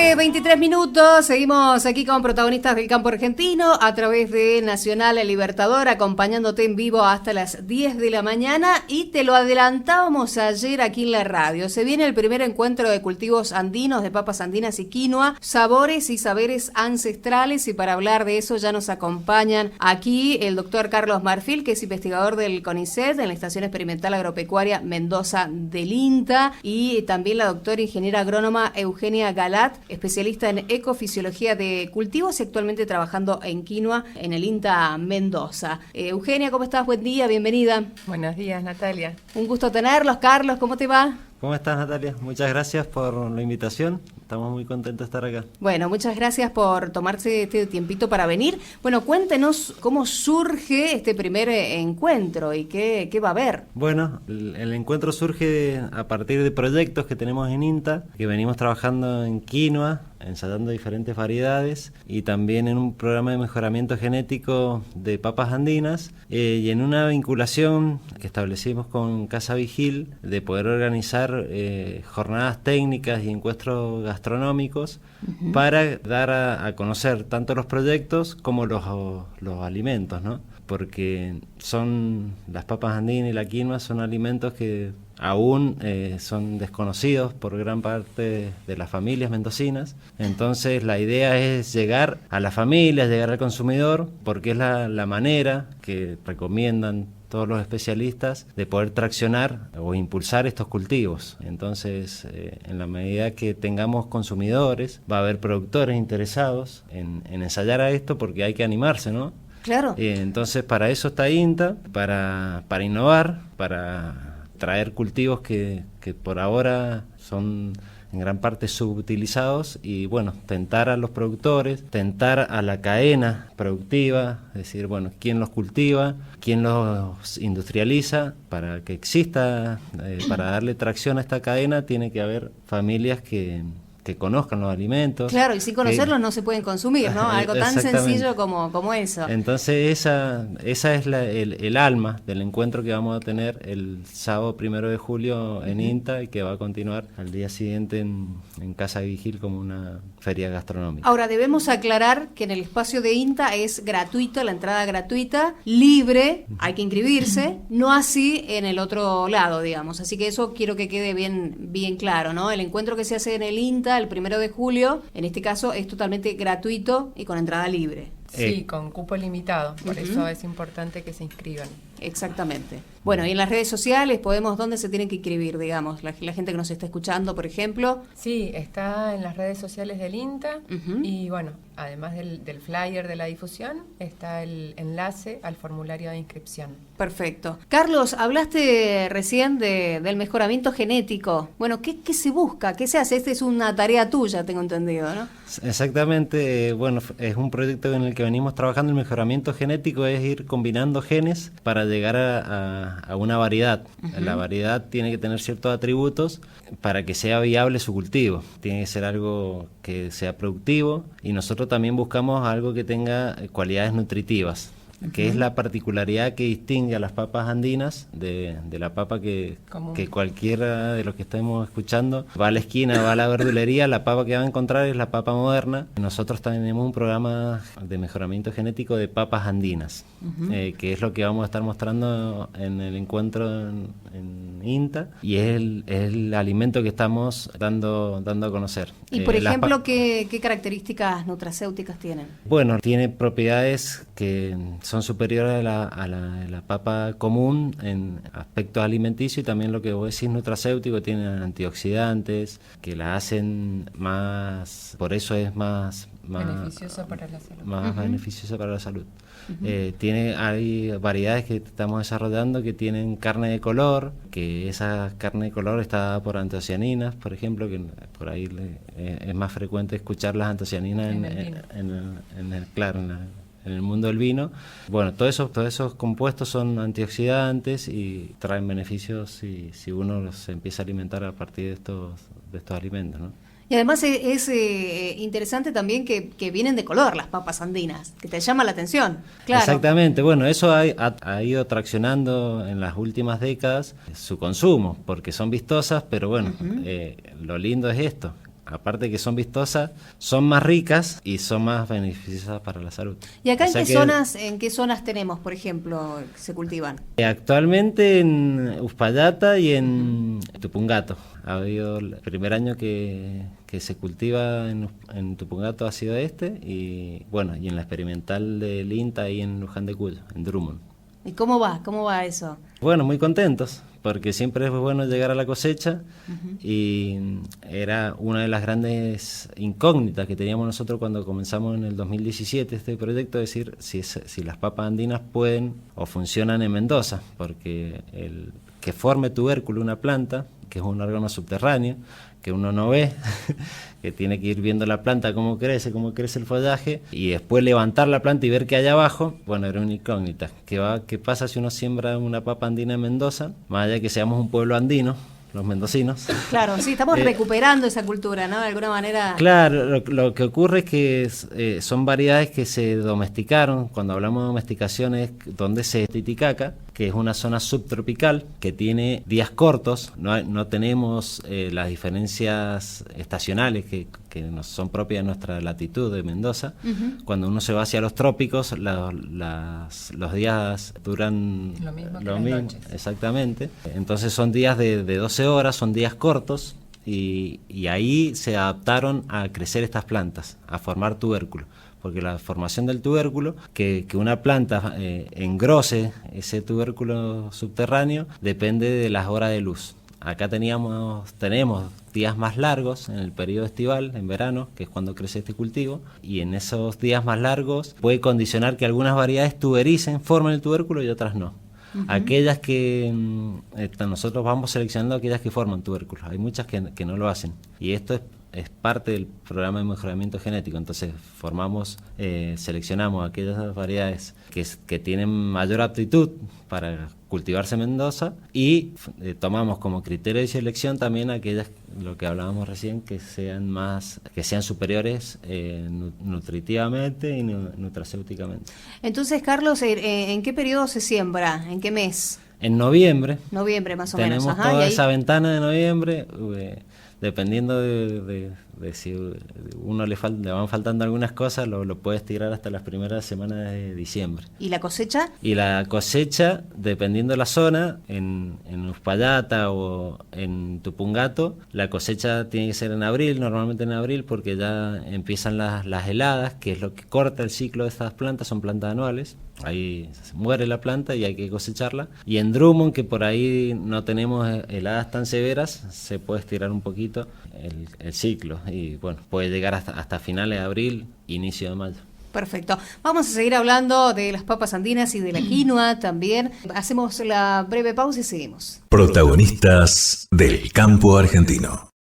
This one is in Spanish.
23 minutos, seguimos aquí con protagonistas del campo argentino a través de Nacional El Libertador, acompañándote en vivo hasta las 10 de la mañana y te lo adelantábamos ayer aquí en la radio. Se viene el primer encuentro de cultivos andinos, de papas andinas y quinoa, sabores y saberes ancestrales, y para hablar de eso ya nos acompañan aquí el doctor Carlos Marfil, que es investigador del CONICET en la Estación Experimental Agropecuaria Mendoza del INTA, y también la doctora ingeniera agrónoma Eugenia Galat, especialista en ecofisiología de cultivos y actualmente trabajando en quinoa en el INTA Mendoza. Eugenia, ¿cómo estás? Buen día, bienvenida. Buenos días, Natalia. Un gusto tenerlos. Carlos, ¿cómo te va? ¿Cómo estás, Natalia? Muchas gracias por la invitación. Estamos muy contentos de estar acá. Bueno, muchas gracias por tomarse este tiempito para venir. Bueno, cuéntenos cómo surge este primer encuentro y qué va a haber. Bueno, el encuentro surge a partir de proyectos que tenemos en INTA, que venimos trabajando en quinoa, ensayando diferentes variedades, y también en un programa de mejoramiento genético de papas andinas, y en una vinculación que establecimos con Casa Vigil de poder organizar jornadas técnicas y encuentros gastronómicos para dar a conocer tanto los proyectos como los alimentos, ¿no? Porque las papas andinas y la quinoa son alimentos que aún son desconocidos por gran parte de las familias mendocinas. Entonces la idea es llegar a las familias, llegar al consumidor, porque es la manera que recomiendan todos los especialistas de poder traccionar o impulsar estos cultivos. Entonces, en la medida que tengamos consumidores, va a haber productores interesados en ensayar a esto, porque hay que animarse, ¿no? Claro. Entonces, para eso está INTA, para innovar, para traer cultivos que por ahora son en gran parte subutilizados, y bueno, tentar a los productores, tentar a la cadena productiva, es decir, bueno, quién los cultiva, quién los industrializa. Para que exista, para darle tracción a esta cadena, tiene que haber familias que conozcan los alimentos. Claro, y sin conocerlos no se pueden consumir, ¿no? Algo tan sencillo como eso. Entonces esa es el alma del encuentro que vamos a tener el sábado 1 de julio en INTA, y que va a continuar al día siguiente en Casa Vigil como una feria gastronómica. Ahora, debemos aclarar que en el espacio de INTA es gratuito, la entrada gratuita, libre, hay que inscribirse, no así en el otro lado, digamos. Así que eso quiero que quede bien claro, ¿no? El encuentro que se hace en el INTA el 1 de julio, en este caso, es totalmente gratuito y con entrada libre. Sí, con cupo limitado, por eso es importante que se inscriban. Exactamente. Bueno, y en las redes sociales ¿dónde se tienen que inscribir, digamos? La gente que nos está escuchando, por ejemplo. Sí, está en las redes sociales del INTA, y bueno, además del flyer de la difusión, está el enlace al formulario de inscripción. Perfecto. Carlos, hablaste recién del mejoramiento genético. Bueno, ¿qué se busca? ¿Qué se hace? Esta es una tarea tuya, tengo entendido, ¿no? Exactamente. Bueno, es un proyecto en el que venimos trabajando. El mejoramiento genético es ir combinando genes para llegar a una variedad. La variedad tiene que tener ciertos atributos para que sea viable su cultivo. Tiene que ser algo que sea productivo, y nosotros también buscamos algo que tenga cualidades nutritivas, que es la particularidad que distingue a las papas andinas de la papa que cualquiera de los que estemos escuchando va a la esquina, va a la verdulería, la papa que va a encontrar es la papa moderna. Nosotros tenemos un programa de mejoramiento genético de papas andinas, que es lo que vamos a estar mostrando en el encuentro en INTA, y es el alimento que estamos dando a conocer. Y por ejemplo, ¿qué características nutracéuticas tienen? Bueno, tiene propiedades que son superiores a la papa común en aspectos alimenticios, y también lo que vos decís nutracéutico, tienen antioxidantes que la hacen más, por eso es más beneficiosa para la salud. Más beneficiosa para la salud. Hay variedades que estamos desarrollando que tienen carne de color, que esa carne de color está dada por antocianinas, por ejemplo, que por ahí es más frecuente escuchar las antocianinas en el mundo del vino. Bueno, todos esos compuestos son antioxidantes y traen beneficios si uno los empieza a alimentar a partir de estos alimentos, ¿no? Y además es interesante también que vienen de color las papas andinas, que te llama la atención. Claro. Exactamente, bueno, eso ha ido traccionando en las últimas décadas su consumo, porque son vistosas, pero bueno, lo lindo es esto. aparte de que son vistosas, son más ricas y son más beneficiosas para la salud. ¿Y acá en qué zonas tenemos, por ejemplo, que se cultivan? Actualmente en Uspallata y en Tupungato. Ha habido el primer año que se cultiva en Tupungato ha sido y bueno, y en la experimental del INTA y en Luján de Cuyo, en Drummond. ¿Y cómo va eso? Bueno, muy contentos, porque siempre es bueno llegar a la cosecha y era una de las grandes incógnitas que teníamos nosotros cuando comenzamos en el 2017 este proyecto, es decir, si las papas andinas pueden o funcionan en Mendoza, porque el que forme tubérculo una planta, que es un órgano subterráneo, que uno no ve, que tiene que ir viendo la planta cómo crece el follaje, y después levantar la planta y ver qué hay abajo. Bueno, era una incógnita. ¿Qué pasa si uno siembra una papa andina en Mendoza? Más allá de que seamos un pueblo andino, los mendocinos. Claro, sí, estamos recuperando esa cultura, ¿no? De alguna manera. Claro, lo que ocurre es que son variedades que se domesticaron. Cuando hablamos de domesticación es donde se Titicaca, que es una zona subtropical que tiene días cortos, no tenemos las diferencias estacionales que nos son propias de nuestra latitud de Mendoza. Cuando uno se va hacia los trópicos, los días duran lo mismo que las las noches. Exactamente. Entonces son días de 12 horas, son días cortos, y ahí se adaptaron a crecer estas plantas, a formar tubérculos. Porque la formación del tubérculo, que una planta engrose ese tubérculo subterráneo, depende de las horas de luz. Acá tenemos días más largos en el periodo estival, en verano, que es cuando crece este cultivo, y en esos días más largos puede condicionar que algunas variedades tubericen, formen el tubérculo y otras no. Aquellas que nosotros vamos seleccionando aquellas que forman tubérculos, hay muchas que no lo hacen, y esto es parte del programa de mejoramiento genético. Entonces seleccionamos aquellas variedades que tienen mayor aptitud para cultivarse en Mendoza, y tomamos como criterio de selección también aquellas, lo que hablábamos recién, que sean superiores nutritivamente y nutracéuticamente. Entonces, Carlos, ¿en qué periodo se siembra? ¿En qué mes? En noviembre. Noviembre, más o menos. menos. Tenemos toda esa ventana de noviembre, dependiendo de si uno le van faltando algunas cosas, lo puedes tirar hasta las primeras semanas de diciembre. ¿Y la cosecha? Y la cosecha, dependiendo de la zona, en Uspallata o en Tupungato, la cosecha tiene que ser en abril, normalmente en abril, porque ya empiezan las heladas, que es lo que corta el ciclo de estas plantas, son plantas anuales. Ahí muere la planta y hay que cosecharla. Y en Drummond, que por ahí no tenemos heladas tan severas, se puede estirar un poquito el ciclo. Y bueno, puede llegar hasta finales de abril, inicio de mayo. Perfecto. Vamos a seguir hablando de las papas andinas y de la quinoa también. Hacemos la breve pausa y seguimos. Protagonistas del campo argentino.